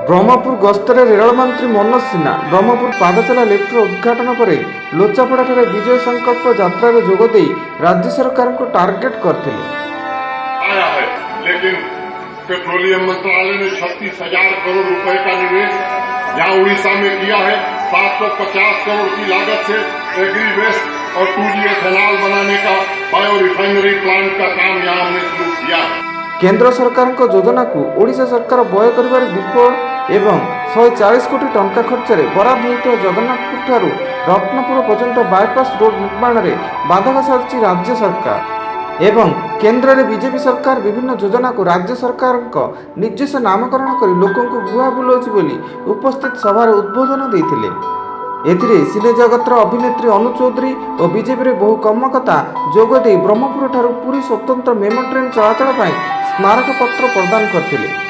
Brahmapur गस्तर rail मंत्री Manoj Sinha Brahmapur पादचला lifter उद्घाटन पर लोचापड़ा विजय संकल्प यात्रा जोगदे राज्य सरकार को टार्गेट करते आया है, लेकिन पेट्रोलियम मंत्रालय ने 36,000 करोड़ रुपए का निवेश यहाँ उड़ीसा में किया है। 750 करोड़ की लागत से एग्री वेस्ट और 2G एथेनॉल बनाने का बायो रिफाइनरी प्लांट का काम यहाँ हमने शुरू किया। केंद्र सरकार को योजना को ओडिशा सरकार व्यय कर विफल एवं 140 कोटी टंका खर्च में बराद होता जगन्नाथपुर ठारू रत्नपुर पर्यंत बाईपास रोड निर्माण में बाधक साधी राज्य सरकार एवं केंद्र में बीजेपी सरकार विभिन्न योजना को राज्य सरकार निर्देश नामकरण कर लोक भुआ बुलाऊँ बोली उपस्थित सभार उद्बोधन देते। एथिरे सिने जगतर अभिनेत्री अनु चौधरी और बीजेपी बहु कर्मकर्ता जोगदे ब्रह्मपुर ठारू पुरी स्वतंत्र मेमो ट्रेन चलाचल स्मारक पत्र प्रदान करते।